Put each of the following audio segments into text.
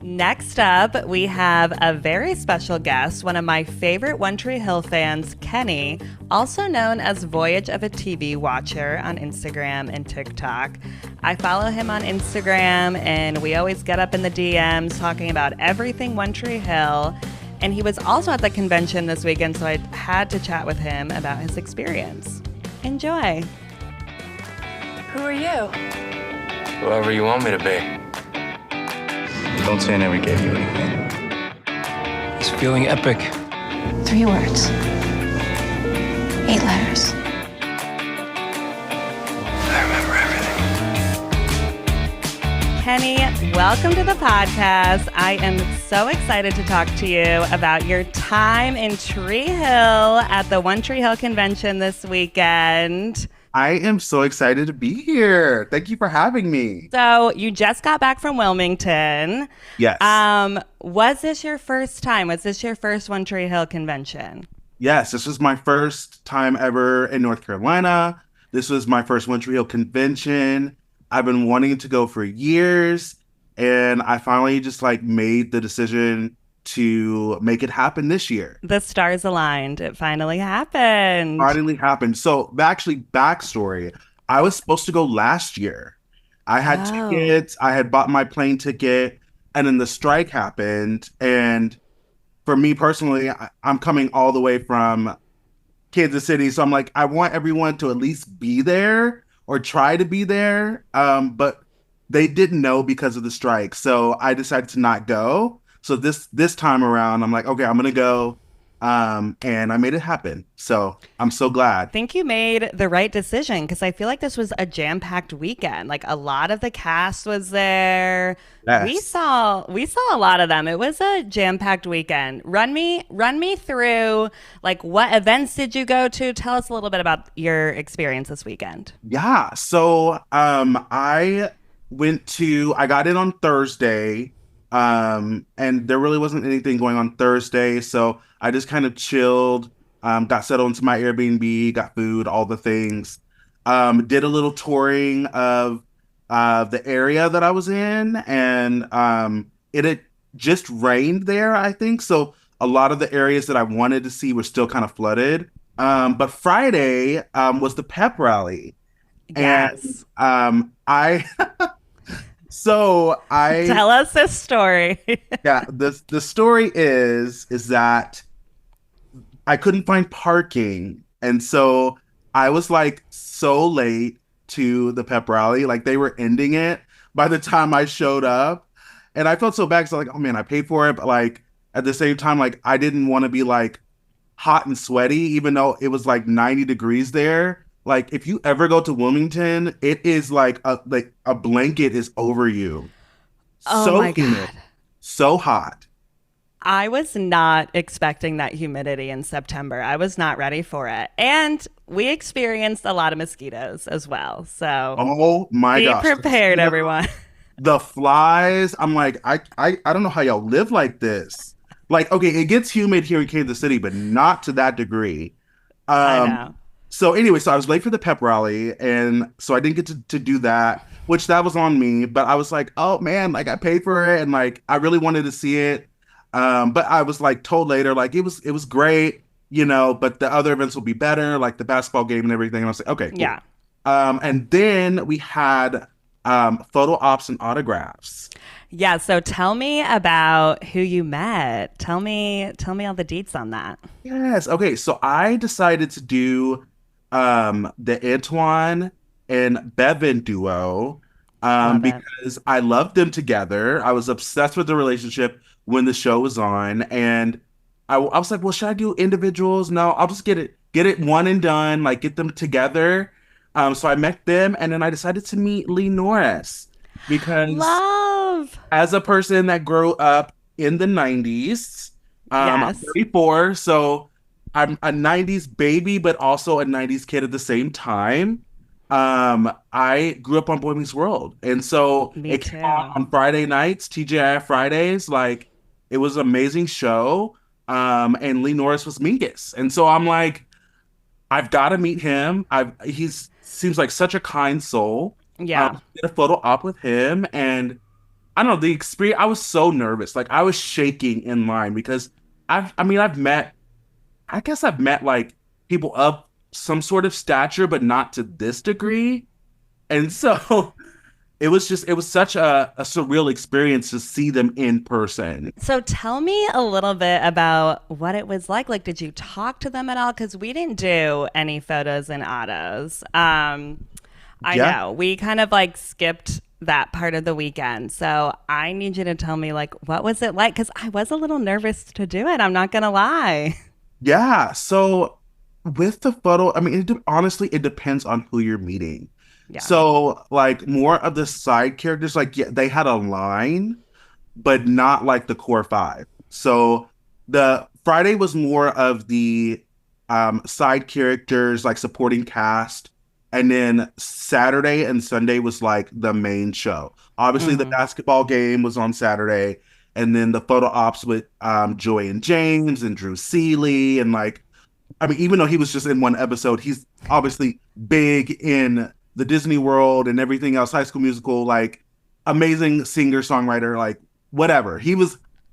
Next up, we have a very special guest, one of my favorite One Tree Hill fans, Kenny, also known as Voyage of a TV Watcher on Instagram and TikTok. I follow him on Instagram, and we always get up in the DMs talking about everything One Tree Hill. And he was also at the convention this weekend, so I had to chat with him about his experience. Enjoy. Who are you? Whoever you want me to be. Don't say I never gave you anything. It's feeling epic. 3 words. 8 letters. I remember everything. Kenny, welcome to the podcast. I am so excited to talk to you about your time in Tree Hill at the One Tree Hill convention this weekend. I am so excited to be here. Thank you for having me. So you just got back from Wilmington. Yes. Was this your first time? Was this your first One Tree Hill convention? Yes, this was my first time ever in North Carolina. This was my first One Tree Hill convention. I've been wanting to go for years, and I finally just made the decision to make it happen this year. The stars aligned. It finally happened. So actually, backstory, I was supposed to go last year. I had tickets, I had bought my plane ticket, and then the strike happened. And for me personally, I'm coming all the way from Kansas City. So I'm like, I want everyone to at least be there or try to be there. But they didn't know because of the strike. So I decided to not go. So this time around, I'm like, okay, I'm going to go. And I made it happen. So I'm so glad. I think you made the right decision because I feel like this was a jam-packed weekend. Like a lot of the cast was there. Yes. We saw a lot of them. It was a jam-packed weekend. Run me through what events did you go to? Tell us a little bit about your experience this weekend. Yeah. So I got in on Thursday. And there really wasn't anything going on Thursday, so I just kind of chilled, got settled into my Airbnb, got food, all the things. Did a little touring of the area that I was in, and it had just rained there, I think, so a lot of the areas that I wanted to see were still kind of flooded. But Friday was the pep rally. Yes. And I... So tell us this story. Yeah, the story is that I couldn't find parking, and so I was so late to the pep rally, they were ending it by the time I showed up, and I felt so bad because oh man, I paid for it, but at the same time I didn't want to be hot and sweaty, even though it was 90 degrees there. If you ever go to Wilmington, it is a blanket is over you. Oh so my humid, God. so hot. I was not expecting that humidity in September. I was not ready for it. And we experienced a lot of mosquitoes as well. So oh my gosh. Be prepared, everyone. The flies, I'm I don't know how y'all live like this. Okay, it gets humid here in Kansas City, but not to that degree. I know. So anyway, so I was late for the pep rally, and so I didn't get to do that, which that was on me. But I was oh man, I paid for it, and I really wanted to see it. But I was told later, it was great, but the other events will be better, the basketball game and everything. And I was okay, cool. Yeah. And then we had photo ops and autographs. Yeah. So tell me about who you met. Tell me all the deets on that. Yes. Okay. So I decided to do the Antoine and Bevan duo because I loved them together. I was obsessed with the relationship when the show was on, and I was well, should I do individuals? No, I'll just get it one and done, get them together. So I met them, and then I decided to meet Lee Norris because love as a person that grew up in the 90s, I'm 34, so I'm a 90s baby, but also a 90s kid at the same time. I grew up on Boy Meets World. And so it came on Friday nights, TGIF Fridays. It was an amazing show. And Lee Norris was Mingus. And so I'm I've got to meet him. He's seems like such a kind soul. Yeah. Did a photo op with him, and I don't know, the experience, I was so nervous. Like I was shaking in line because I've met, I guess I've met like people of some sort of stature, but not to this degree. And so it was such a surreal experience to see them in person. So tell me a little bit about what it was like. Like, did you talk to them at all? Because we didn't do any photos and autos. I Yeah. know we kind of like skipped that part of the weekend. So I need you to tell me like what was it like? Because I was a little nervous to do it. I'm not gonna lie. Yeah. So with the photo, I mean, honestly, it depends on who you're meeting. Yeah. So like more of the side characters, like yeah, they had a line, but not like the core five. So the Friday was more of the side characters, like supporting cast, and then Saturday and Sunday was like the main show. Obviously, the Hmm. basketball game was on Saturday, and then the photo ops with Joy and James and Drew Seeley, and like I mean, even though he was just in one episode, he's obviously big in the Disney World and everything else, High School Musical, like amazing singer, songwriter, like whatever.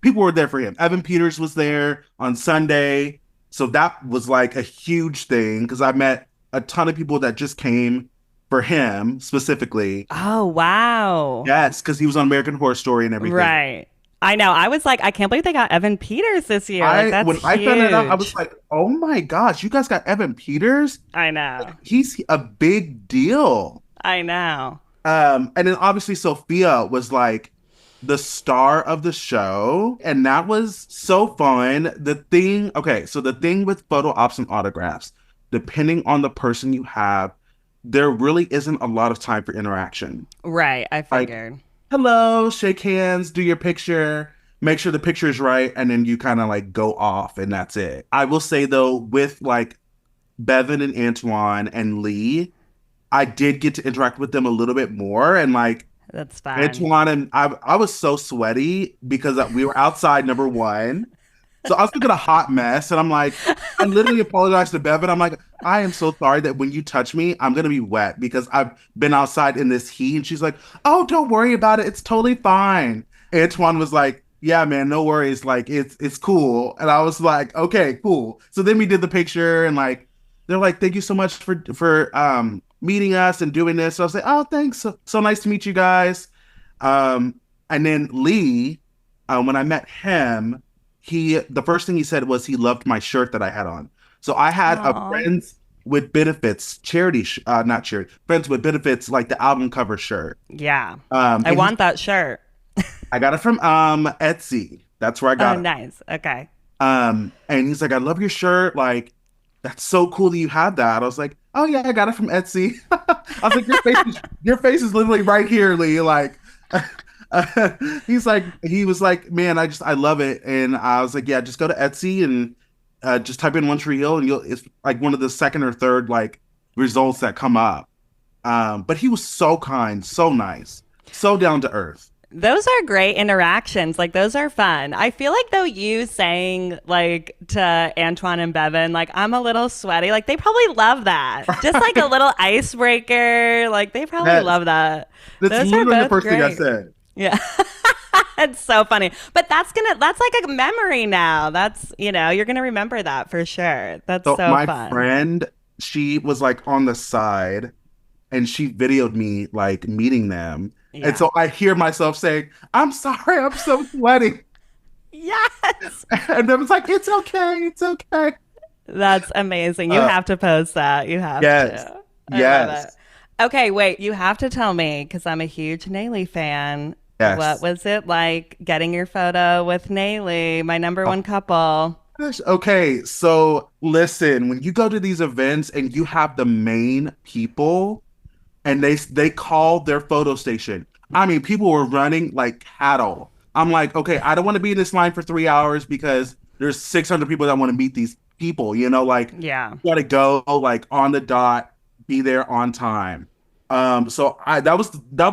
People were there for him. Evan Peters was there on Sunday. So that was like a huge thing because I met a ton of people that just came for him specifically. Oh wow. Yes, because he was on American Horror Story and everything. Right. I know. I was like, I can't believe they got Evan Peters this year. Like that's When I found that out, I was huge. like, oh my gosh, you guys got Evan Peters? I know. He's a big deal. I know. And then obviously Sophia was like the star of the show, and that was so fun. Okay, so the thing with photo ops and autographs, depending on the person you have, there really isn't a lot of time for interaction. Right. I Like, figured. hello, shake hands, do your picture, make sure the picture is right, and then you kind of like go off, and that's it. I will say though, with like Bevan and Antoine and Lee, I did get to interact with them a little bit more, and like That's fine. Antoine and I was so sweaty because we were outside number one, so I was looking a hot mess, and I'm like, I literally apologized to Bevan. I'm like, I am so sorry that when you touch me, I'm gonna be wet because I've been outside in this heat, and she's like, oh, don't worry about it, it's totally fine. Antoine was like, yeah, man, no worries, like it's cool, and I was like, okay, cool. So then we did the picture, and like they're like, thank you so much for meeting us and doing this. So I was like, oh, thanks. So nice to meet you guys. And then Lee, when I met him, the first thing he said was he loved my shirt that I had on. So I had a Aw. Friends with Benefits charity, not charity, Friends with Benefits, like the album cover shirt. Yeah. I And want that shirt. I got it from Etsy. That's where I Oh, got it. nice. Okay. And he's like, I love your shirt. Like, that's so cool that you have that. I was like, oh yeah, I got it from Etsy. I was like, your face is literally right here, Lee. Like, he was like, man, I love it. And I was like, yeah, just go to Etsy and just type in One Tree Hill, and it's like one of the second or third like results that come up. But he was so kind, so nice, so down to earth. Those are great interactions. Like those are fun. I feel like though you saying like to Antoine and Bevan, like I'm a little sweaty, like they probably love that. Just like a little icebreaker. Like they probably That's, love that. that's Those are literally the both first thing I great. said. Yeah. It's so funny. But that's like a memory now. That's, you're gonna remember that for sure. That's So so my fun. friend, she was like on the side and she videoed me like meeting them. And Yeah. so I hear myself saying, I'm sorry, I'm so sweaty. Yes. And then it's like, it's okay, it's okay. That's amazing. You Uh, have to post that. You have yes, to. I love it. yes, Okay, wait. You have to tell me because I'm a huge Naley fan. What yes. was it like getting your photo with Naley, my number Oh, one couple? gosh. Okay, so listen, when you go to these events and you have the main people and they call their photo station. I mean, people were running like cattle. I'm like, okay, I don't want to be in this line for 3 hours because there's 600 people that want to meet these people. Like Yeah. you gotta go like on the dot, be there on time. So that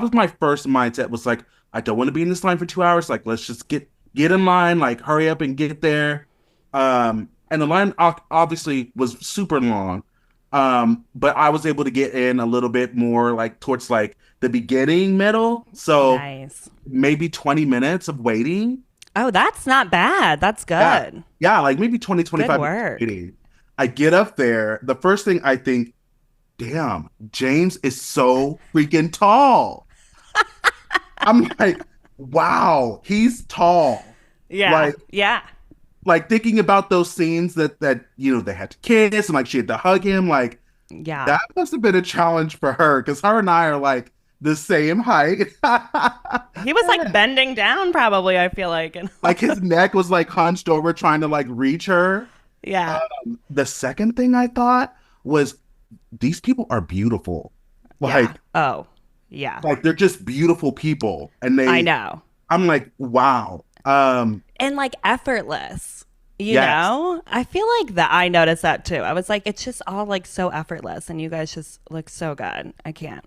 was my first mindset was like, I don't want to be in this line for 2 hours. Like, let's just get in line, like hurry up and get there. And the line obviously was super long. But I was able to get in a little bit more like towards like the beginning, middle. So Nice. maybe 20 minutes of waiting. Oh, that's not bad. That's Yeah. good. Yeah, like maybe 20, Good 25 minutes of work. waiting. I get up there. The first thing I think, damn, James is so freaking tall. I'm like, wow, he's tall. Yeah. Like, Yeah. thinking about those scenes that they had to kiss and like she had to hug him, like Yeah. that must have been a challenge for her because her and I are like the same height. He was like bending down, probably, I feel like. And Like his neck was like hunched over trying to like reach her. yeah. The second thing I thought was these people are beautiful. Yeah. Like Oh, yeah. they're just beautiful people. And I know. I'm like, wow. And like effortless, Yes. I feel like that. I noticed that too. I was like, it's just all like so effortless, and you guys just look so good. I can't.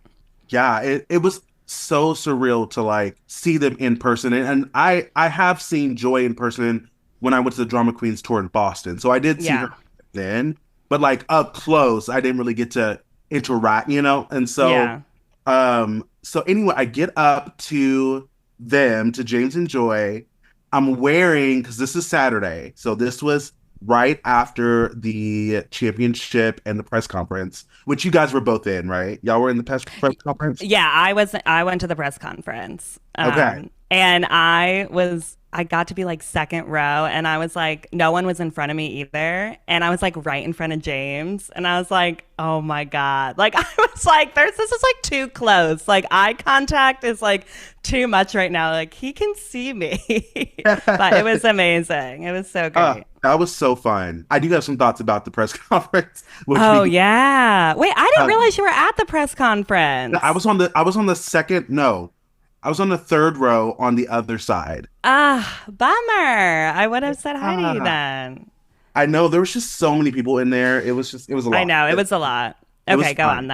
Yeah, it was so surreal to like see them in person. And I have seen Joy in person when I went to the Drama Queens tour in Boston. So I did see Yeah. her then, but like up close, I didn't really get to interact. And Yeah. so anyway, I get up to them, to James and Joy. I'm wearing, because this is Saturday, so this was right after the championship and the press conference, which you guys were both in, right? Y'all were in the press conference? Yeah, I went to the press conference. Okay. And I got to be like second row, and I was like, no one was in front of me either. And I was like right in front of James. And I was like, oh my God. Like I was like, this is like too close. Like eye contact is like too much right now. Like he can see me. But it was amazing. It was so great. That was so fun. I do have some thoughts about the press conference. Oh yeah. Wait, I didn't Um, realize you were at the press conference. I was on the second, no, I was on the third row on the other side. Ah, bummer. I would have said hi to you Ah. then. I know there was just so many people in there. It was a lot. I know, it was a lot. It was Okay, go fun. on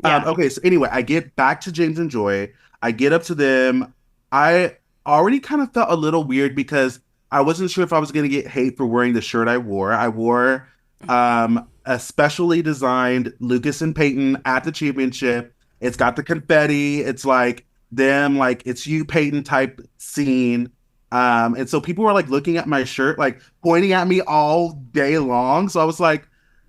though. Yeah. Okay, so anyway, I get back to James and Joy. I get up to them. I already kind of felt a little weird because I wasn't sure if I was going to get hate for wearing the shirt I wore. I wore a specially designed Lucas and Peyton at the championship. It's got the confetti. It's like them, like it's you, Peyton type scene. And so people were like looking at my shirt, like pointing at me all day long. So I was like,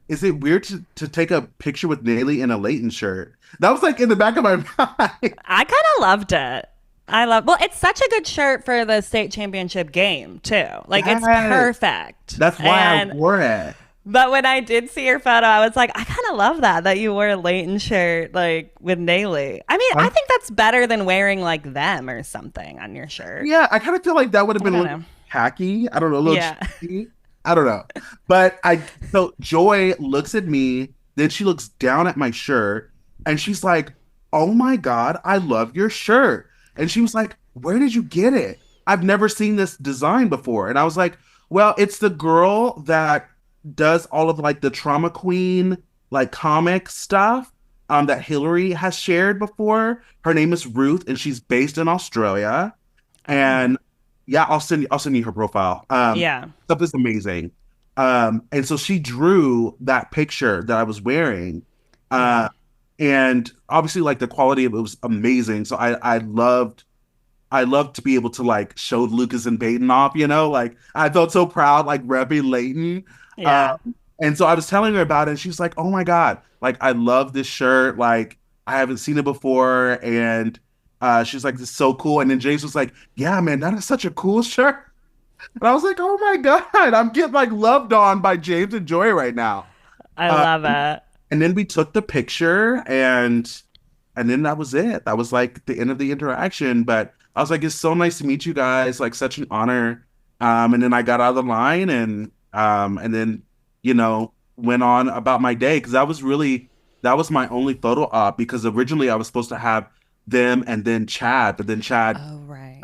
is it weird to take a picture with Naley in a Leighton shirt? That was like in the back of my mind. I kind of loved it. Well, it's such a good shirt for the state championship game too. Like it's Yes. perfect. That's why And I wore it. but when I did see your photo, I was like, I kind of love that you wore a Leighton shirt like with Naley. I mean, I think that's better than wearing like them or something on your shirt. Yeah, I kind of feel like that would have been a don't little know. tacky. I don't know, a little Yeah. cheeky. I don't know. But so Joy looks at me, then she looks down at my shirt, and she's like, "Oh my God, I love your shirt." And she was like, "Where did you get it? I've never seen this design before." And I was like, "Well, it's the girl that does all of like the Trauma Queen like comic stuff that Hillary has shared before. Her name is Ruth, and she's based in Australia. And yeah, I'll send you her profile. Yeah. Stuff is amazing. And so she drew that picture that I was wearing. And obviously like the quality of it was amazing. So I loved to be able to like show Lucas and Peyton off. Like I felt so proud, like repping Leighton. Yeah. And so I was telling her about it, and she was like, "Oh my God, like I love this shirt. Like I haven't seen it before." And she's like, "This is so cool." And then James was like, "Yeah, man, that is such a cool shirt." And I was like, "Oh my God, I'm getting like loved on by James and Joy right now." I love it. And then we took the picture, and then that was it. That was like the end of the interaction. But I was like, "It's so nice to meet you guys. Like such an honor." And then I got out of the line, and then went on about my day because that was my only photo op because originally I was supposed to have them and then Chad, but then Chad, Oh, right.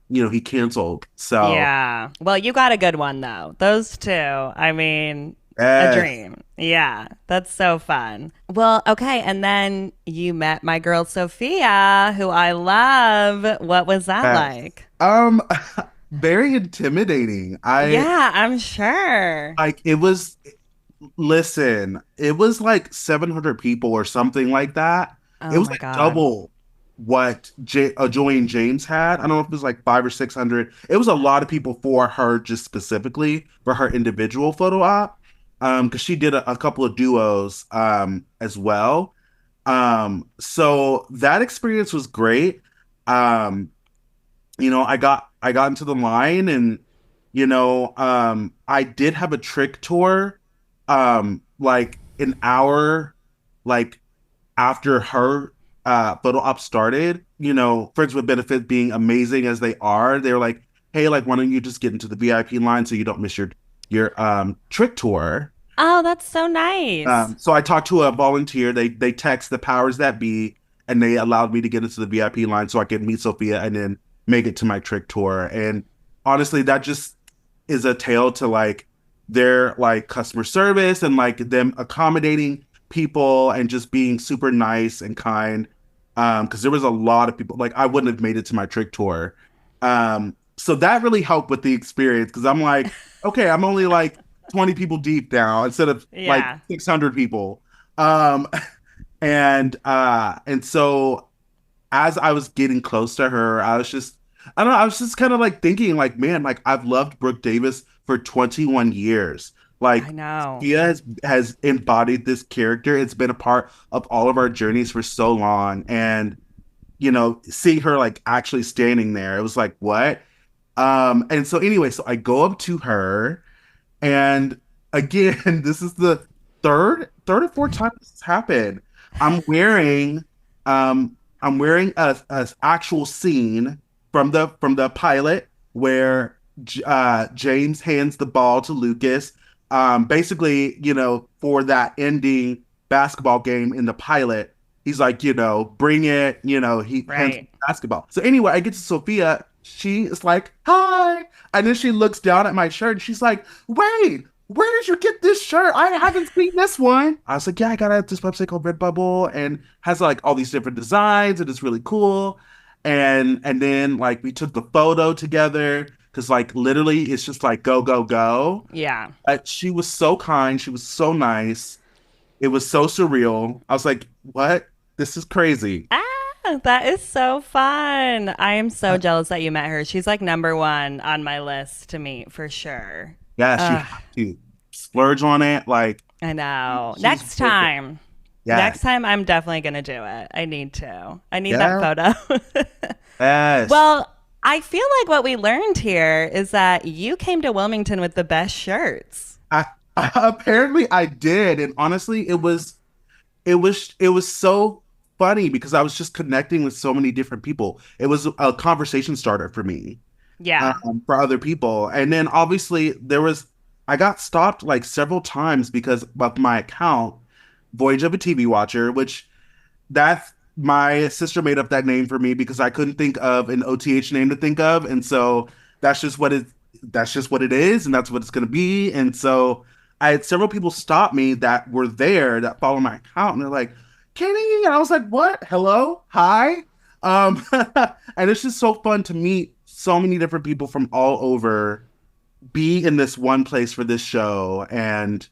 he canceled. So Yeah. Well, you got a good one though. Those two. I mean, yes. a dream. Yeah. That's so fun. Well, okay. And then you met my girl Sophia, who I love. What was that Yes. like? Very intimidating. Yeah, I'm sure. Like it was Listen, it was like 700 people or something like that. It Oh was my like God. double what Julian James had. I don't know if it was like 500 or 600. It was a lot of people for her, just specifically for her individual photo op. Because she did a couple of duos as well. So that experience was great. Um, I got into the line, and I did have a trick tour like an hour like after her photo op started. Friends with Benefit being amazing as they are, they were like, hey, like, why don't you just get into the VIP line so you don't miss your trick tour. Oh, that's so nice. So I talked to a volunteer. They text the powers that be, and they allowed me to get into the VIP line so I could meet Sophia and then make it to my trick tour. And honestly, that just is a tale to like their like customer service and like them accommodating people and just being super nice and kind. Because there was a lot of people, like I wouldn't have made it to my trick tour. So that really helped with the experience because I'm like, okay, I'm only like 20 people deep now instead of like Yeah. 600 people. Um, and so as I was getting close to her, I don't know, I was just kind of like thinking like, man, like I've loved Brooke Davis for 21 years. I Like know. Sophia has embodied this character. It's been a part of all of our journeys for so long. And, seeing her like actually standing there, it was like, what? And so anyway, so I go up to her, and again, this is the third or fourth time this has happened. I'm wearing I'm wearing a actual scene from the pilot where James hands the ball to Lucas. Basically, for that ending basketball game in the pilot, he's like, bring it, he hands Right. the basketball. So anyway, I get to Sophia. She is like, hi. And then she looks down at my shirt and she's like, wait, where did you get this shirt? I haven't seen this one. I was like, yeah, I got it at this website called Redbubble and has like all these different designs and it's really cool. And then like we took the photo together because like literally it's just like go, go, go. Yeah. She was so kind. She was so nice. It was so surreal. I was like, what? This is crazy. Ah, that is so fun. I am so jealous that you met her. She's like number one on my list to meet for sure. Yeah, you Ugh, have to splurge on it. Like I know. she's Next worth it. time. Yes. Next time I'm definitely going to do it. I need to. I need that Yeah. photo. Yes. Well, I feel like what we learned here is that you came to Wilmington with the best shirts. I, apparently I did, and honestly, it was so funny because I was just connecting with so many different people. It was a conversation starter for me, Yeah. for other people, and then obviously I got stopped like several times because of my account, Voyage of a TV Watcher, which that's my sister made up that name for me because I couldn't think of an OTH name to think of, and so that's just what it that's just what it is, and that's what it's gonna be. And so I had several people stop me that were there that follow my account, and they're like, "Kenny," and I was like, "What? Hello, hi." Um, and it's just so fun to meet so many different people from all over, be in this one place for this show, and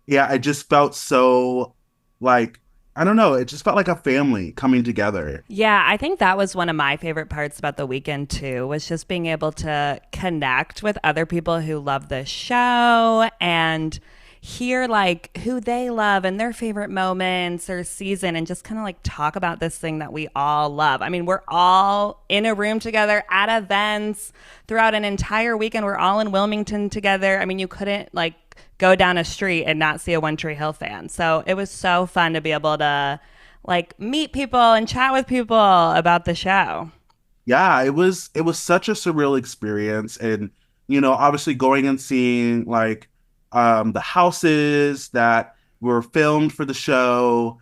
yeah, I just felt so like I don't know, it just felt like a family coming together. Yeah, I think that was one of my favorite parts about the weekend too, was just being able to connect with other people who love the show and hear like who they love and their favorite moments or season and just kind of like talk about this thing that we all love. I mean, we're all in a room together at events throughout an entire weekend. We're all in Wilmington together. I mean, you couldn't like go down a street and not see a One Tree Hill fan. So it was so fun to be able to like meet people and chat with people about the show. Yeah, it was such a surreal experience, and obviously going and seeing like the houses that were filmed for the show,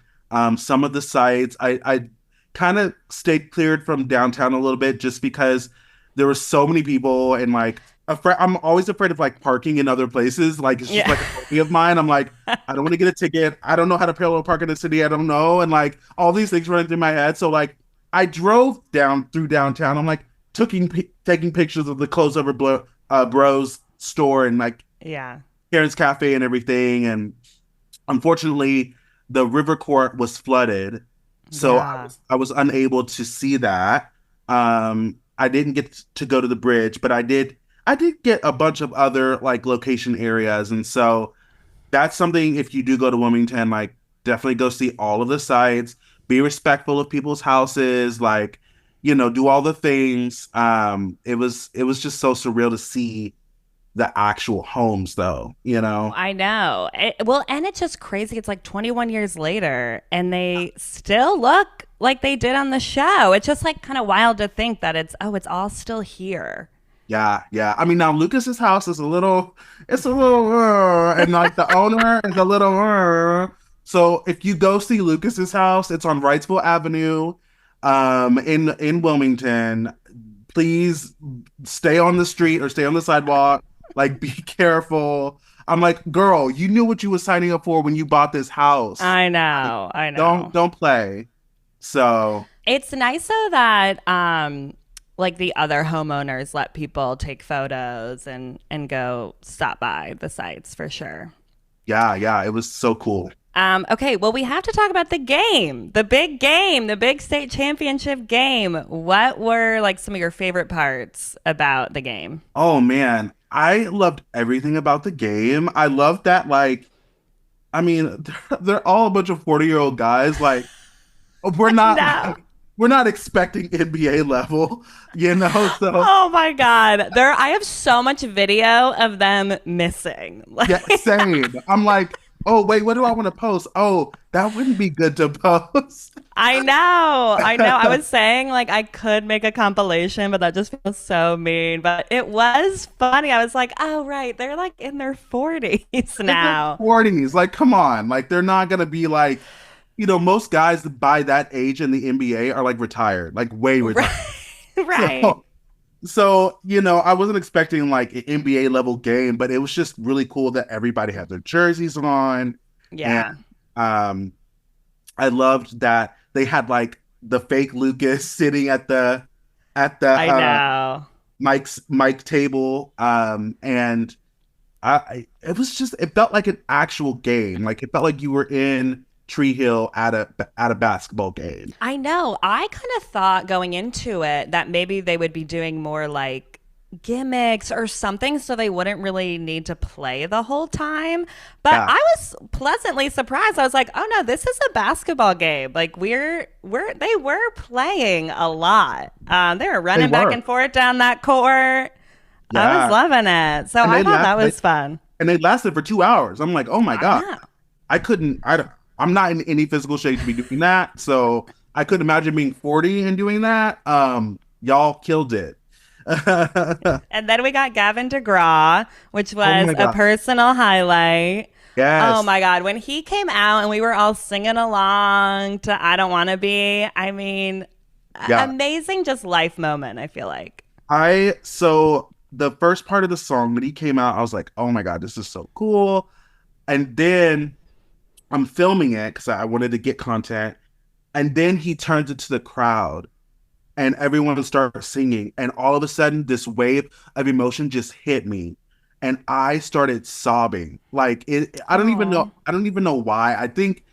some of the sites. I kind of stayed cleared from downtown a little bit just because there were so many people, and like I'm always afraid of like parking in other places. Like it's just Yeah. like a phobia of mine. I'm like, I don't want to get a ticket. I don't know how to parallel park in the city. I don't know. And like all these things running through my head. So like I drove down through downtown. I'm like taking pictures of the close over bros store, and like Yeah. Karen's Cafe and everything. And unfortunately, the river court was flooded, so Yeah. I was unable to see that. I didn't get to go to the bridge, but I did get a bunch of other like location areas, and so that's something. If you do go to Wilmington, like definitely go see all of the sites. Be respectful of people's houses, like do all the things. It was just so surreal to see the actual homes, though. I know. Well, and it's just crazy. It's like 21 years later, and they still look like they did on the show. It's just like kind of wild to think that it's all still here. Yeah, yeah. I mean, now Lucas's house is it's a little, and like the owner is a little. So if you go see Lucas's house, it's on Wrightsville Avenue, in Wilmington. Please stay on the street or stay on the sidewalk. Like, be careful. I'm like, girl, you knew what you were signing up for when you bought this house. I Like, know. I don't know. don't play. So It's nice though that like the other homeowners let people take photos and go stop by the sites for sure. yeah, yeah, it was so cool. Okay, well, we have to talk about the game, the big state championship game. What were like some of your favorite parts about the game? Oh man, I loved everything about the game. I loved that, like, I mean, they're all a bunch of 40-year-old guys. Like, we're not No. we're not expecting NBA level, so Oh my God. I have so much video of them missing. Like, yeah, same. I'm like, oh wait, what do I want to post? Oh, that wouldn't be good to post. I know. I know. I was saying like I could make a compilation, but that just feels so mean. But it was funny. I was like, oh, right. They're like in their 40s In their now. 40s. Like, come on. Like, they're not gonna be like, most guys by that age in the NBA are like retired, like way retired. Right. Right. So, so I wasn't expecting like an NBA level game, but it was just really cool that everybody had their jerseys on. And Yeah. um I loved that they had like the fake Lucas sitting at the I know. Mike table. And it felt like an actual game. Like it felt like you were in Tree Hill at a basketball game. I know. I kind of thought going into it that maybe they would be doing more like gimmicks or something so they wouldn't really need to play the whole time. But Yeah, I was pleasantly surprised. I was like, "Oh no, this is a basketball game. Like they were playing a lot. They were they running back were. and forth down that court. I was Yeah. loving it. So And I they thought last that they, was fun. and they lasted for 2 hours. I'm like, oh my I God. know. I couldn't I don't I'm not in any physical shape to be doing that. So I couldn't imagine being 40 and doing that. Y'all killed it. And then we got Gavin DeGraw, which Oh was my a God. personal highlight. Oh Yes. my God. When he came out and we were all singing along to I Don't Want to Be, I mean, Yeah. amazing just life moment, I feel like. So the first part of the song when he came out, I was like, oh my God, this is so cool. And then I'm filming it because I wanted to get content. And then he turns it to the crowd and everyone starts singing. And all of a sudden, this wave of emotion just hit me. And I started sobbing. Like it, I don't even Oh, know. I don't even know why. I think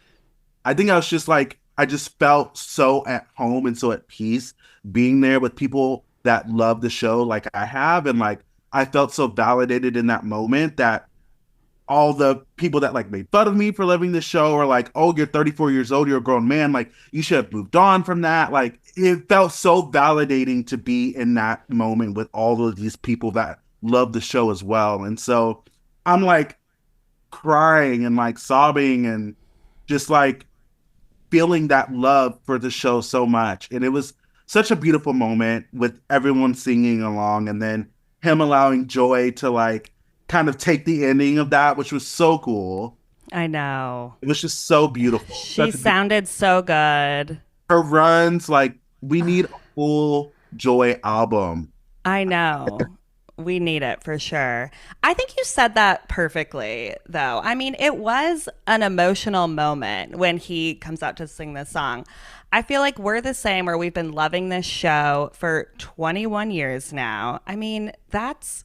I was just like, I just felt so at home and so at peace being there with people that love the show like I have. And like, I felt so validated in that moment that all the people that like made fun of me for loving the show are like, oh, you're 34 years old, you're a grown man. Like, you should have moved on from that. Like, it felt so validating to be in that moment with all of these people that love the show as well. And so I'm like crying and like sobbing and just like feeling that love for the show so much. And it was such a beautiful moment with everyone singing along and then him allowing Joy to like kind of take the ending of that, which was so cool. I know. It was just so beautiful. She sounded so good. Her runs, like, we need a full Joy album. I know. We need it for sure. I think you said that perfectly, though. I mean, it was an emotional moment when he comes out to sing this song. I feel like we're the same where we've been loving this show for 21 years now. I mean, that's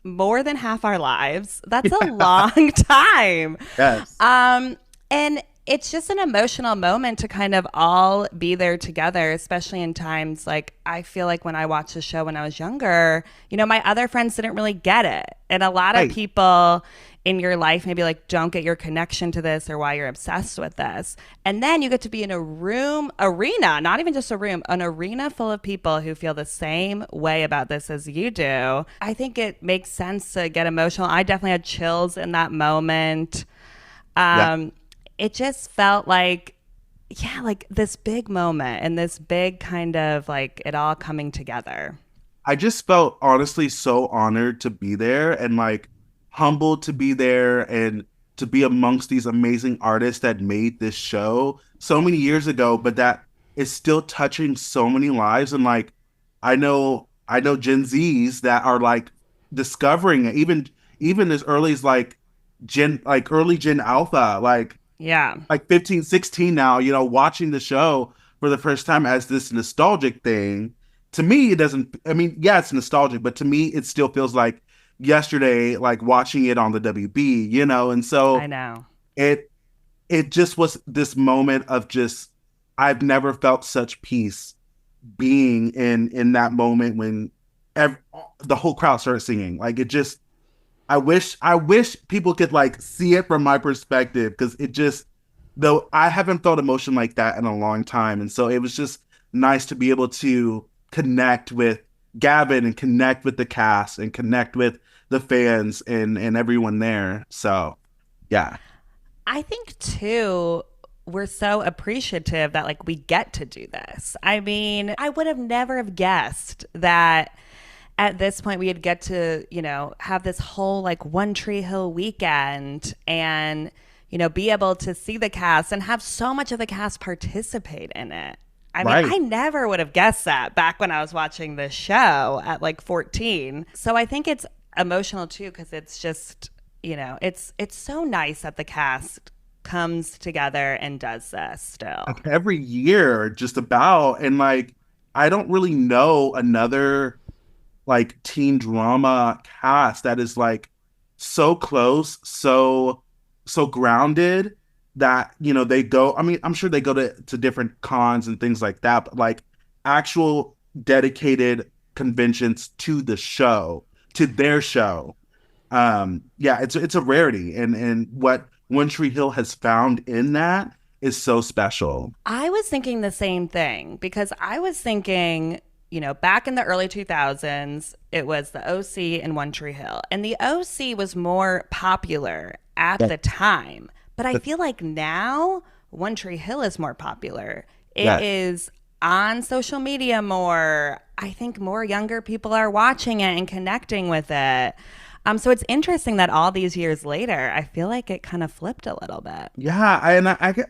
more than half our lives. That's a long time. Yes. And it's just an emotional moment to kind of all be there together, especially in times like I feel like when I watched the show when I was younger, my other friends didn't really get it. And a lot of Right. people in your life maybe like don't get your connection to this or why you're obsessed with this. And then you get to be in a arena, not even just a room, an arena full of people who feel the same way about this as you do. I think it makes sense to get emotional. I definitely had chills in that moment. Yeah. It just felt like, yeah, like this big moment and this big kind of like it all coming together. I just felt honestly so honored to be there and like humbled to be there and to be amongst these amazing artists that made this show so many years ago, but that is still touching so many lives. And like, I know Gen Zs that are like discovering it, even as early as like early Gen Alpha, Yeah, like 15, 16 now, watching the show for the first time as this nostalgic thing. To me, it doesn't, I mean, yeah, it's nostalgic, but to me, it still feels like yesterday, like watching it on the WB, and I so know. it, it just was this moment of just, I've never felt such peace being in that moment when ev- the whole crowd started singing. Like it just, I wish people could like see it from my perspective because it just though I haven't felt emotion like that in a long time. And so it was just nice to be able to connect with Gavin and connect with the cast and connect with the fans and everyone there. So yeah. I think too, we're so appreciative that like we get to do this. I mean, I would have never have guessed that at this point we'd get to, have this whole like One Tree Hill weekend and, be able to see the cast and have so much of the cast participate in it. I mean, Right. I never would have guessed that back when I was watching this show at like 14. So I think it's emotional too because it's just, it's so nice that the cast comes together and does this still. Like every year just about and like I don't really know another like teen drama cast that is like so close, so grounded that they go. I mean, I'm sure they go to different cons and things like that, but like actual dedicated conventions to the show, to their show. Yeah, it's a rarity, and what One Tree Hill has found in that is so special. I was thinking the same thing because I was thinking, back in the early 2000s, it was the OC and One Tree Hill. And the OC was more popular at Yeah. the time. But I But feel like now One Tree Hill is more popular. It yeah, is on social media more. I think more younger people are watching it and connecting with it. So it's interesting that all these years later, I feel like it kind of flipped a little bit. yeah,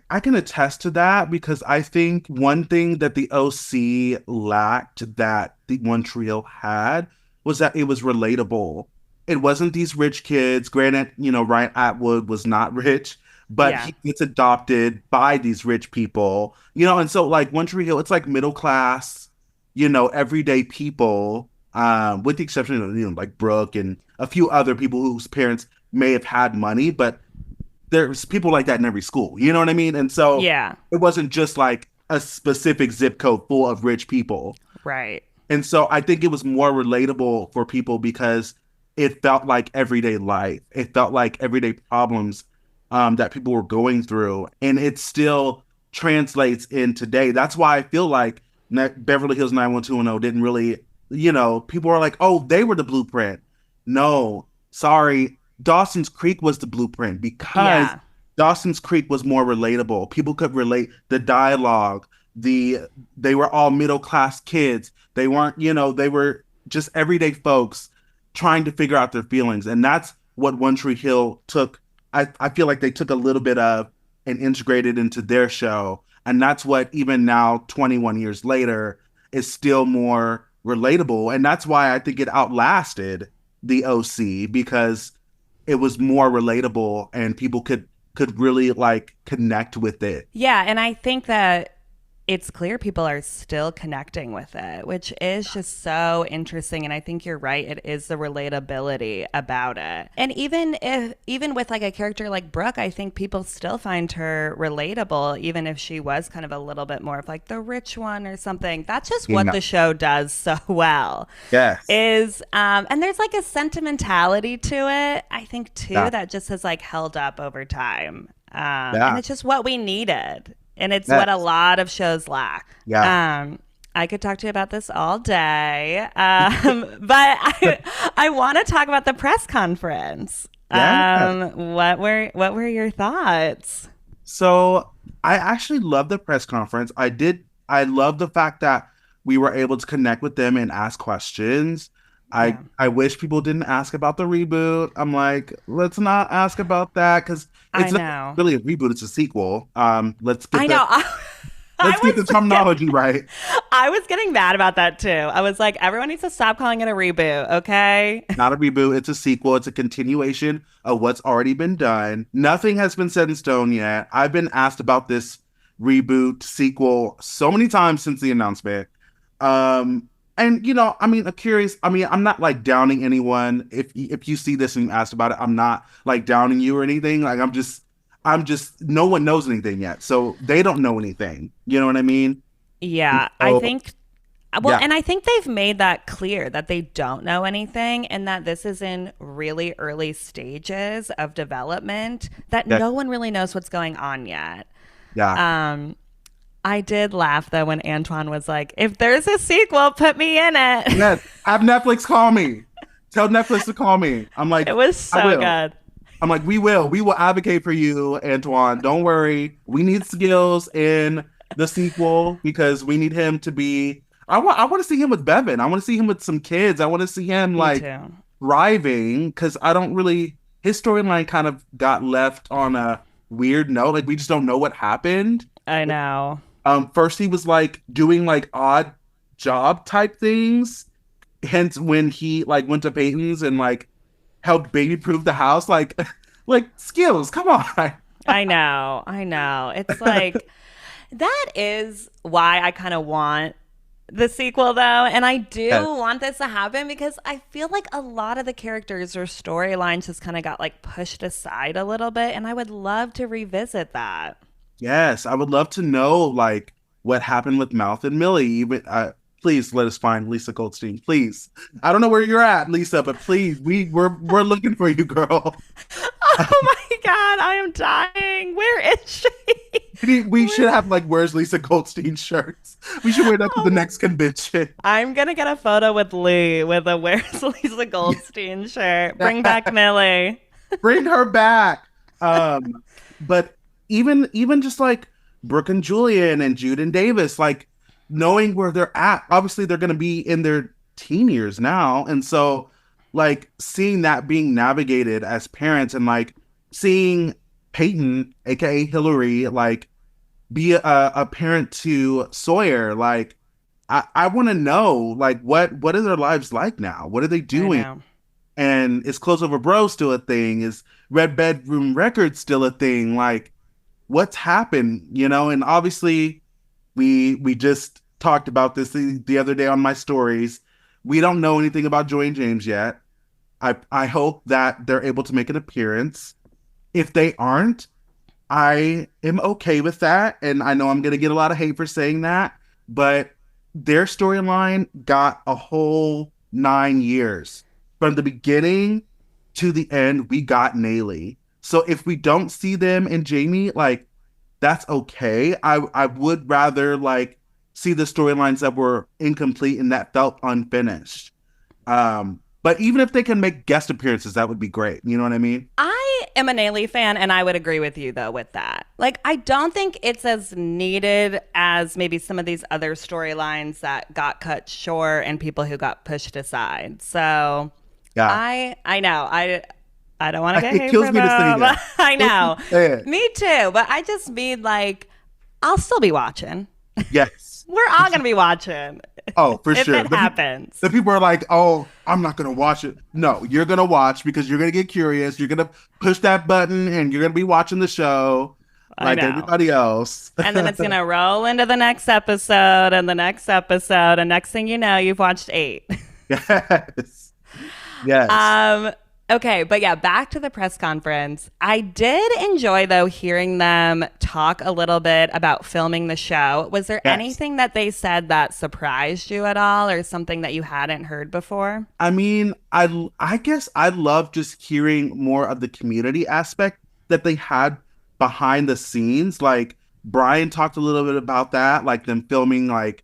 I can attest to that because I think one thing that the OC lacked that the One Trio had was that it was relatable. It wasn't these rich kids. Granted, Ryan Atwood was not rich, but Yeah. he gets adopted by these rich people, and so like One Tree Hill, it's like middle class, everyday people, with the exception of like Brooke and a few other people whose parents may have had money, but there's people like that in every school. You know what I mean? And so Yeah. it wasn't just like a specific zip code full of rich people. Right. And so I think it was more relatable for people because it felt like everyday life. It felt like everyday problems that people were going through. And it still translates in today. That's why I feel like Beverly Hills 90210 didn't really, people are like, oh, they were the blueprint. No, sorry. Dawson's Creek was the blueprint because Yeah. Dawson's Creek was more relatable. People could relate the dialogue. They were all middle class kids. They weren't, they were just everyday folks trying to figure out their feelings. And that's what One Tree Hill took. I feel like they took a little bit of and integrated into their show. And that's what even now, 21 years later, is still more relatable. And that's why I think it outlasted the OC because it was more relatable and people could really like connect with it. Yeah, and I think that it's clear people are still connecting with it, which is just so interesting. And I think you're right. It is the relatability about it. And even with like a character like Brooke, I think people still find her relatable, even if she was kind of a little bit more of like the rich one or something. That's just what the show does so well. Yes. And there's like a sentimentality to it, I think, too, that just has like held up over time. And it's just what we needed. And it's what a lot of shows lack. Yeah. I could talk to you about this all day. But I want to talk about the press conference. Yeah. What were your thoughts? So I actually love the press conference. I love the fact that we were able to connect with them and ask questions. I wish people didn't ask about the reboot. I'm like, let's not ask about that because it's not really a reboot. It's a sequel. Let's get the terminology right. I was getting mad about that too. I was like, everyone needs to stop calling it a reboot, okay? Not a reboot. It's a sequel. It's a continuation of what's already been done. Nothing has been set in stone yet. I've been asked about this reboot sequel so many times since the announcement. And, I'm not like downing anyone. If you see this and you asked about it, I'm not like downing you or anything. Like, I'm just, no one knows anything yet. So they don't know anything. You know what I mean? Yeah. So, I think, and I think they've made that clear that they don't know anything and that this is in really early stages of development, that no one really knows what's going on yet. Yeah. I did laugh though when Antoine was like, if there's a sequel, put me in it. Yes. Have Netflix call me. Tell Netflix to call me. I'm like, it was so good. I'm like, we will advocate for you, Antoine. Don't worry. We need skills in the sequel because we need him to be, I want to see him with Bevan. I want to see him with some kids. I want to see him thriving because his storyline kind of got left on a weird note. Like we just don't know what happened. I know. First he was like doing like odd job type things. Hence when he like went to Peyton's and like helped baby proof the house, like skills. Come on. I know. It's like that is why I kind of want the sequel though, and I do want this to happen because I feel like a lot of the characters or storylines just kind of got like pushed aside a little bit, and I would love to revisit that. Yes, I would love to know like what happened with Mouth and Millie. Even please let us find Lisa Goldstein. Please, I don't know where you're at, Lisa, but please, we're looking for you, girl. Oh my God, I am dying. Where is she? We should have like "Where's Lisa Goldstein" shirts. We should wear that to the next convention. I'm gonna get a photo with Lee with a "Where's Lisa Goldstein" shirt. Bring back Millie. Bring her back. But even just like Brooke and Jillian and Jude and Davis, like knowing where they're at. Obviously, they're gonna be in their teen years now, and so like seeing that being navigated as parents and like seeing Peyton, aka Hillary, like be a parent to Sawyer, like I want to know like what are their lives like now? What are they doing? And is Close Over Bro still a thing? Is Red Bedroom Records still a thing? Like what's happened, you know? And obviously we just talked about this the other day on my stories. We don't know anything about Joy and James yet. I hope that they're able to make an appearance. If they aren't, I am okay with that. And I know I'm going to get a lot of hate for saying that, but their storyline got a whole 9 years. From the beginning to the end, we got Naley. So if we don't see them and Jamie, like, that's okay. I would rather, like, see the storylines that were incomplete and that felt unfinished. But even if they can make guest appearances, that would be great. You know what I mean? I am a Naley fan, and I would agree with you, though, with that. Like, I don't think it's as needed as maybe some of these other storylines that got cut short and people who got pushed aside. So, yeah. I know. I don't want to get hate for them. I know. Me too. But I just mean, like, I'll still be watching. Yes. We're all going to be watching. Oh, for if sure. If it happens. The people are like, oh, I'm not going to watch it. No, you're going to watch because you're going to get curious. You're going to push that button and you're going to be watching the show. I like know. everybody else. And then it's going to roll into the next episode and the next episode. And next thing you know, you've watched eight. Yes. Yes. Um, okay, but yeah, back to the press conference. I did enjoy though hearing them talk a little bit about filming the show. Was there Yes. anything that they said that surprised you at all or something that you hadn't heard before? I mean, I guess I love just hearing more of the community aspect that they had behind the scenes. Like Brian talked a little bit about that, like them filming like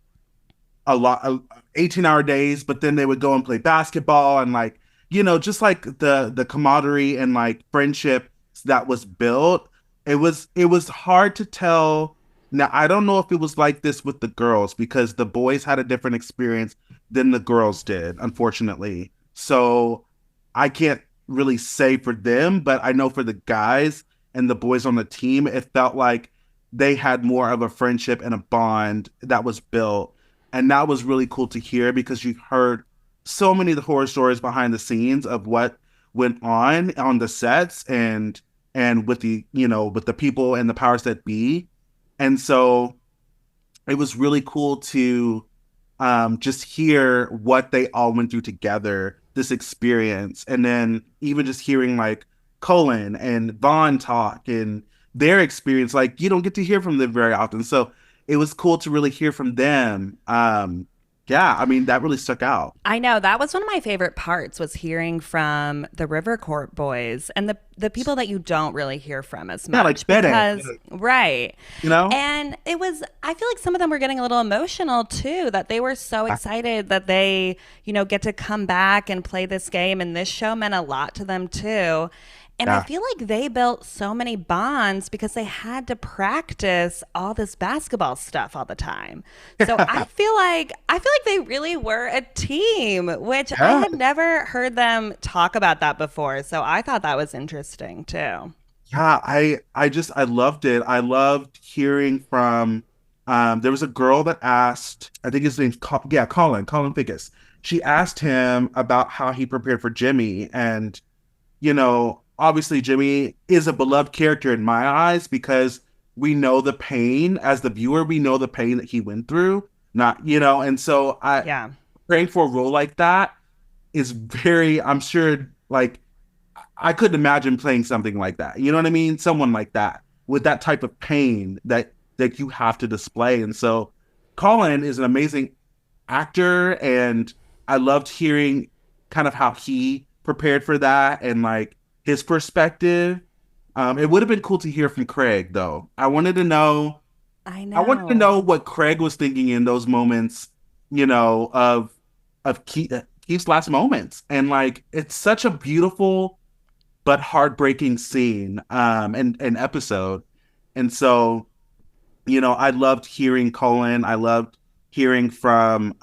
a lot of 18-hour days, but then they would go and play basketball and like, just like the camaraderie and like friendship that was built. It was hard to tell. Now, I don't know if it was like this with the girls because the boys had a different experience than the girls did, unfortunately. So I can't really say for them, but I know for the guys and the boys on the team, it felt like they had more of a friendship and a bond that was built. And that was really cool to hear because you heard so many of the horror stories behind the scenes of what went on the sets and with with the people and the powers that be. And so it was really cool to just hear what they all went through together, this experience. And then even just hearing like Colin and Vaughn talk and their experience, like you don't get to hear from them very often. So it was cool to really hear from them. Yeah, I mean, that really stuck out. I know that was one of my favorite parts was hearing from the River Court boys and the people that you don't really hear from as much. Yeah, like Betty. Right. You know? And it was, I feel like some of them were getting a little emotional too, that they were so excited that they, get to come back and play this game. And this show meant a lot to them too. And I Yeah. feel like they built so many bonds because they had to practice all this basketball stuff all the time. So I feel like they really were a team, which I Yeah. had never heard them talk about that before. So I thought that was interesting too. Yeah, I loved it. I loved hearing from there was a girl that asked, I think his name's Colin Fickus. She asked him about how he prepared for Jimmy and obviously Jimmy is a beloved character in my eyes because we know the pain as the viewer, we know the pain that he went through. And so Yeah. praying for a role like that is very, I'm sure, like I couldn't imagine playing something like that. You know what I mean? Someone like that with that type of pain that you have to display. And so Colin is an amazing actor and I loved hearing kind of how he prepared for that and like his perspective. It would have been cool to hear from Craig though. I I wanted to know. know what Craig was thinking in those moments, of Keith's last moments. And like it's such a beautiful but heartbreaking scene and episode. And so, I loved hearing Colin. I loved hearing from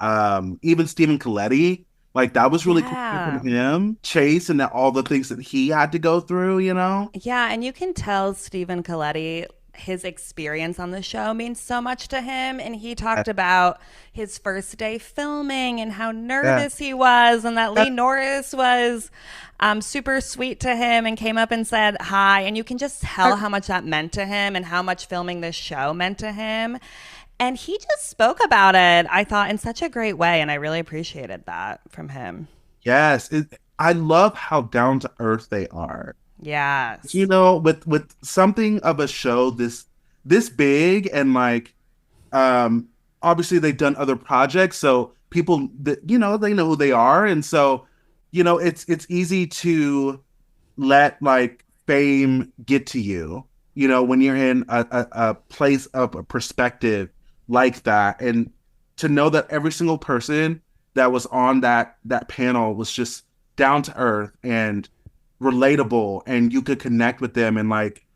even Stephen Coletti. Like that was really cool to hear Yeah. from him. Chase and all the things that he had to go through. Yeah, and you can tell Stephen Coletti his experience on the show means so much to him. And he talked about his first day filming and how Yeah. nervous he was, and that Lee Norris was super sweet to him and came up and said hi. And you can just tell how much that meant to him and how much filming this show meant to him. And he just spoke about it, I thought, in such a great way. And I really appreciated that from him. Yes. I love how down to earth they are. Yes. With something of a show this big and like obviously they've done other projects, so people that they know who they are, and so it's easy to let like fame get to you, when you're in a place of a perspective like that, and to know that every single person that was on that panel was just down to earth and relatable and you could connect with them and like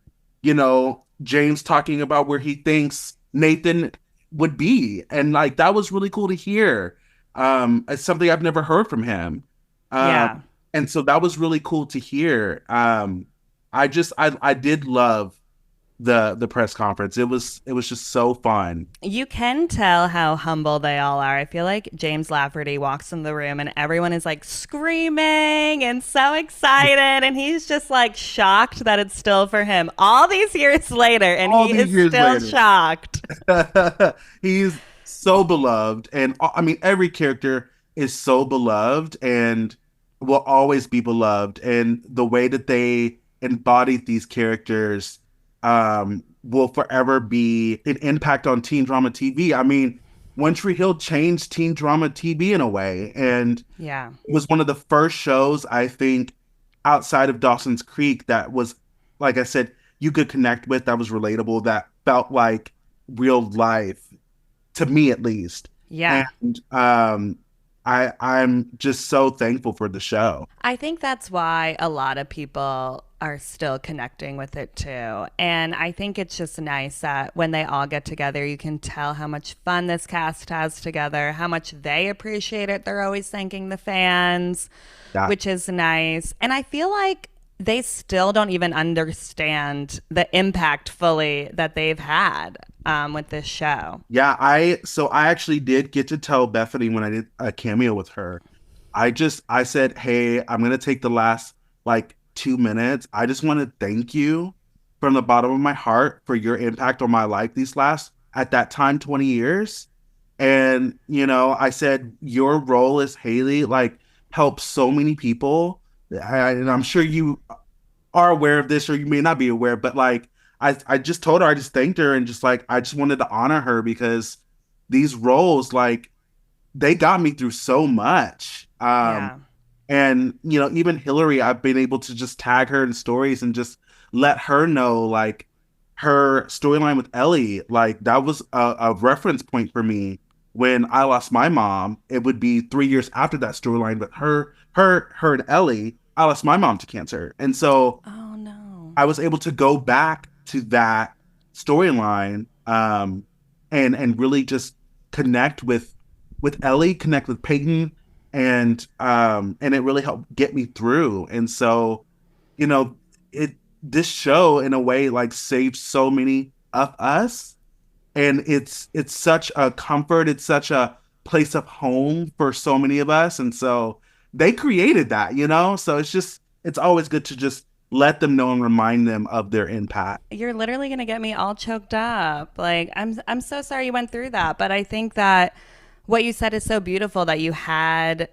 James talking about where he thinks Nathan would be and like that was really cool to hear. It's something I've never heard from him. Yeah. And so that was really cool to hear. I did love the press conference. It was just so fun. You can tell how humble they all are. I feel like James Lafferty walks in the room and everyone is like screaming and so excited. And he's just like shocked that it's still for him all these years later. And All he these is years still later. shocked. He's so beloved, and I mean every character is so beloved and will always be beloved. And the way that they embodied these characters will forever be an impact on teen drama TV. I mean, One Tree Hill changed teen drama TV in a way, and Yeah. it was one of the first shows I think outside of Dawson's Creek that was, like I said, you could connect with, that was relatable, that felt like real life to me at least. Yeah. And I'm just so thankful for the show. I think that's why a lot of people are still connecting with it too. And I think it's just nice that when they all get together, you can tell how much fun this cast has together, how much they appreciate it. They're always thanking the fans, Yeah. which is nice. And I feel like they still don't even understand the impact fully that they've had with this show. Yeah, I actually did get to tell Bethany when I did a cameo with her. I said, "Hey, I'm going to take the last like 2 minutes. I just want to thank you from the bottom of my heart for your impact on my life these last, at that time, 20 years." And, I said, your role as Haley, like, helps so many people. And I'm sure you are aware of this, or you may not be aware, but like, I just told her, I just thanked her, and just like, I just wanted to honor her because these roles, like, they got me through so much. Yeah. And, even Hillary, I've been able to just tag her in stories and just let her know, like, her storyline with Ellie, like, that was a reference point for me. When I lost my mom, it would be 3 years after that storyline, but her and Ellie, I lost my mom to cancer. And so Oh, no. I was able to go back to that storyline, and really just connect with Ellie, connect with Peyton, and it really helped get me through. And so, this show in a way like saved so many of us, and it's such a comfort, it's such a place of home for so many of us. And so they created that, so it's always good to just let them know and remind them of their impact. You're literally going to get me all choked up. Like, I'm so sorry you went through that, but I think that what you said is so beautiful, that you had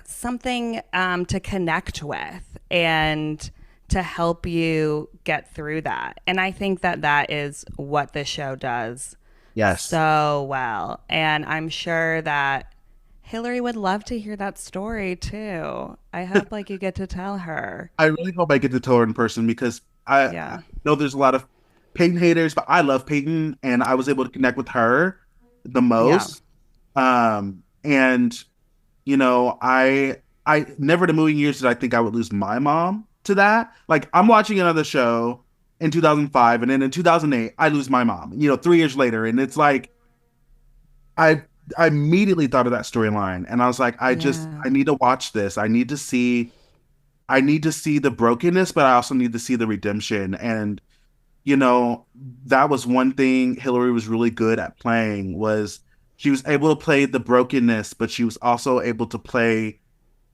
something to connect with and to help you get through that. And I think that that is what this show does Yes. so well. And I'm sure that Hillary would love to hear that story too. I hope like you get to tell her. I really hope I get to tell her in person, because I Yeah. know there's a lot of Peyton haters, but I love Peyton, and I was able to connect with her the most. And I never in a million years did I think I would lose my mom to that. Like, I'm watching another show in 2005, and then in 2008 I lose my mom. 3 years later, and it's like I immediately thought of that storyline, and I was like, I need to watch this. I need to see the brokenness, but I also need to see the redemption. And that was one thing Hillary was really good at playing, was she was able to play the brokenness, but she was also able to play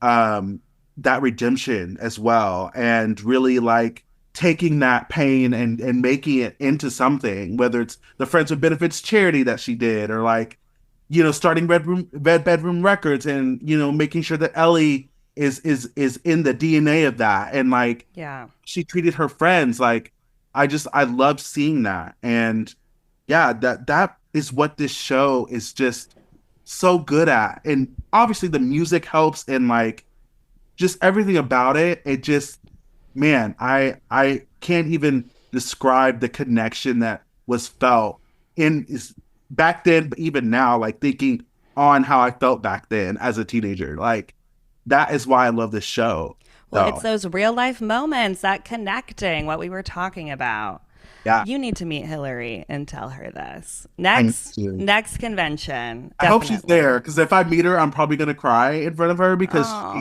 that redemption as well, and really like taking that pain and making it into something, whether it's the Friends with Benefits charity that she did, or like, starting Red Bedroom Records, and making sure that Ellie is in the DNA of that, and like, Yeah. she treated her friends like, I love seeing that. And yeah, that is what this show is just so good at. And obviously the music helps, and like, just everything about it. It just, man, I can't even describe the connection that was felt back then, but even now, like, thinking on how I felt back then as a teenager. Like, that is why I love this show. Well, So, it's those real life moments, that connecting, what we were talking about. yeah. You need to meet Hillary and tell her this. I need Next to. next convention. I hope she's definitely. there, because if I meet her, I'm probably gonna cry in front of her, because Aw.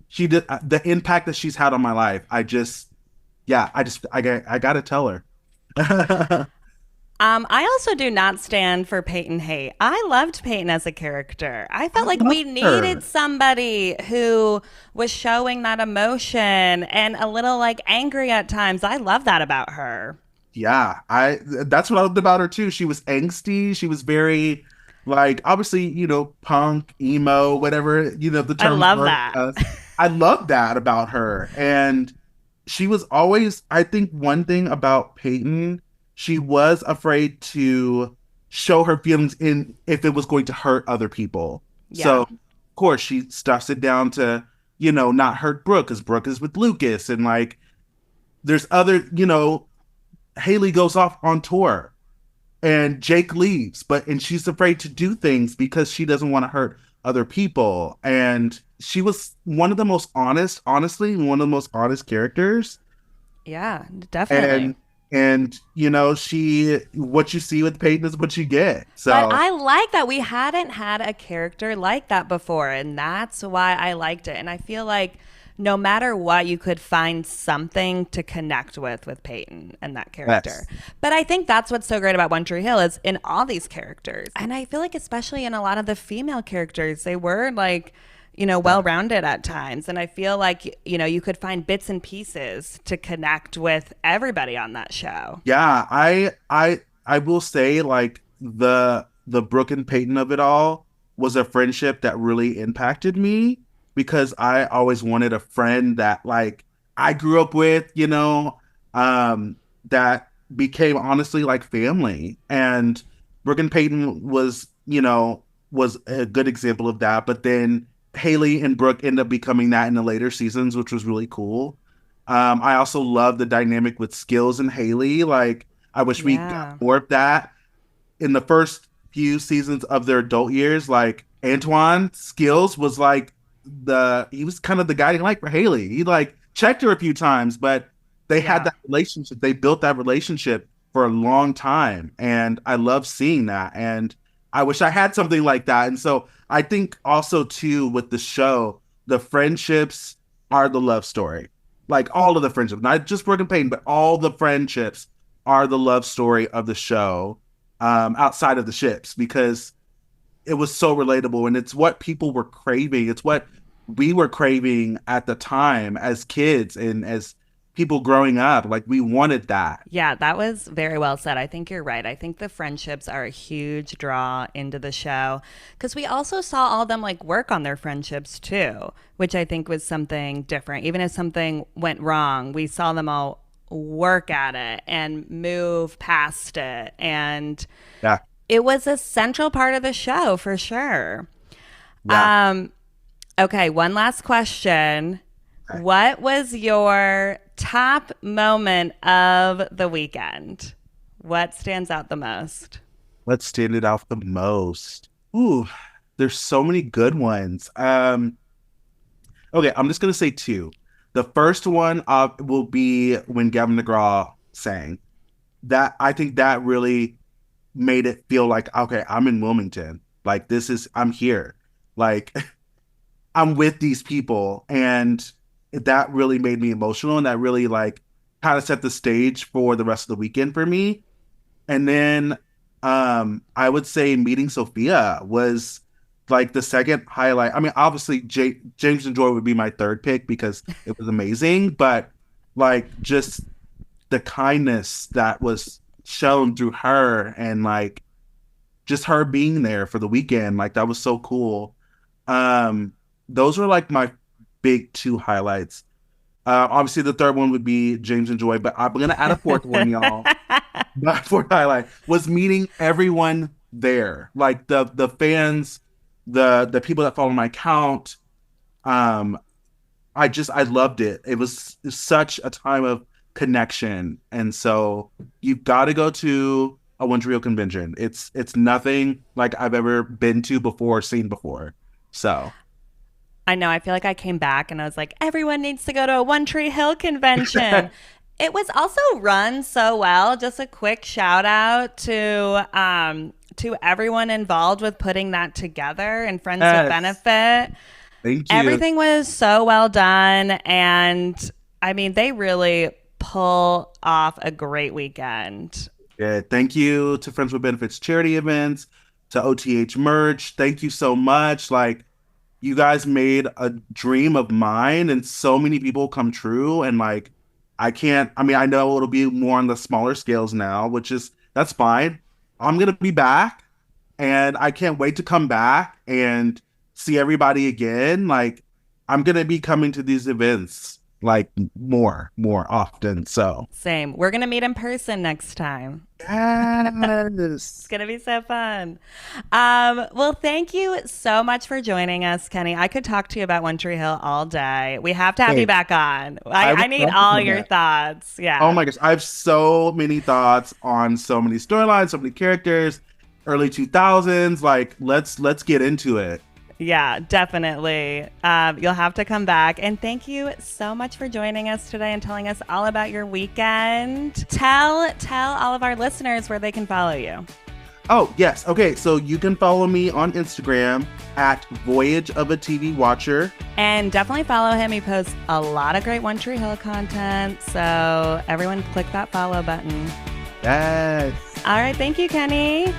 she did the impact that she's had on my life. I gotta tell her. I also do not stand for Peyton hate. I loved Peyton as a character. I I felt like love we needed her. somebody who was showing that emotion and a little like angry at times. I love that about her. Yeah, I that's what I loved about her too. She was angsty. She was very like obviously, punk, emo, whatever, the I terms love were. that. I love that about her. And she was always, I think one thing about Peyton, she was afraid to show her feelings in if it was going to hurt other people. So, Yeah. of course, she stuffs it down to, not hurt Brooke because Brooke is with Lucas and like there's other, Haley goes off on tour and Jake leaves, and she's afraid to do things because she doesn't want to hurt other people. And she was one of the most honest, honestly, one of the most honest characters. Yeah, definitely. And she what you see with Peyton is what you get. But So I like that we hadn't had a character like that before, and that's why I liked it. And I feel like no matter what, you could find something to connect with Peyton and that character. yes. But I think that's what's so great about One Tree Hill is in all these characters. And I feel like especially in a lot of the female characters, they were like, well-rounded at times. And I feel like, you could find bits and pieces to connect with everybody on that show. Yeah, I will say like the Brooke and Peyton of it all was a friendship that really impacted me because I always wanted a friend that like I grew up with, that became honestly like family. And Brooke and Peyton was a good example of that. But then Haley and Brooke end up becoming that in the later seasons, which was really cool. I also love the dynamic with Skills and Haley. Like, I wish we got Yeah. more of that in the first few seasons of their adult years. Like, Antoine Skills was like he was kind of the guiding light for Haley. He like checked her a few times, but they had Yeah. that relationship. They built that relationship for a long time. And I love seeing that. And I wish I had something like that. And so I think also, too, with the show, the friendships are the love story like all of the friendships, not just Brooke and Payne, but all the friendships are the love story of the show, outside of the ships, because it was so relatable and it's what people were craving. It's what we were craving at the time as kids and as people growing up. Like we wanted that. Yeah, that was very well said. I think you're right. I think the friendships are a huge draw into the show because we also saw all of them like work on their friendships too, which I think was something different. Even if something went wrong, we saw them all work at it and move past it. And Yeah. it was a central part of the show for sure. Yeah. Um, okay, one last question. Okay. What was your top moment of the weekend? What stands out the most? Let's stand it out the most. Ooh, there's so many good ones. Okay, I'm just gonna say two. The first one will be when Gavin DeGraw sang. That I think that really made it feel like, okay, I'm in Wilmington. Like I'm here. Like I'm with these people. And that really made me emotional. And that really like kind of set the stage for the rest of the weekend for me. And then I would say meeting Sophia was like the second highlight. I mean, obviously James and Joy would be my third pick because it was amazing, but like just the kindness that was shown through her and like just her being there for the weekend, like that was so cool. Those were like my big two highlights. Obviously the third one would be James and Joy, but I'm gonna add a fourth one, y'all. My fourth highlight was meeting everyone there, like the fans, the people that follow my account. I loved it. It was such a time of connection, and so you've got to go to a Montreal convention. It's nothing like I've ever been to before, or seen before. So I know. I feel like I came back and I was like, everyone needs to go to a One Tree Hill convention. It was also run so well. Just a quick shout out to everyone involved with putting that together and Friends with yes, Benefit. thank you. Everything was so well done, and I mean, they really pull off a great weekend. Yeah, thank you to Friends with Benefits charity events, to OTH merch. Thank you so much. Like, you guys made a dream of mine and so many people come true. And like, I know it'll be more on the smaller scales now, that's fine. I'm going to be back and I can't wait to come back and see everybody again. Like, I'm going to be coming to these events like more often. So Same. We're going to meet in person next time. yes. It's going to be so fun. Well, thank you so much for joining us, Kenny. I could talk to you about One Tree Hill all day. We have to have you back on. I need all your thoughts. Yeah. Oh my gosh. I have so many thoughts on so many storylines, so many characters, early 2000s. Like, let's get into it. Yeah, definitely. You'll have to come back. And thank you so much for joining us today and telling us all about your weekend. Tell all of our listeners where they can follow you. Oh, yes. Okay, so you can follow me on Instagram at Voyage of a TV Watcher. And definitely follow him. He posts a lot of great One Tree Hill content. So everyone click that follow button. Yes. All right. Thank you, Kenny.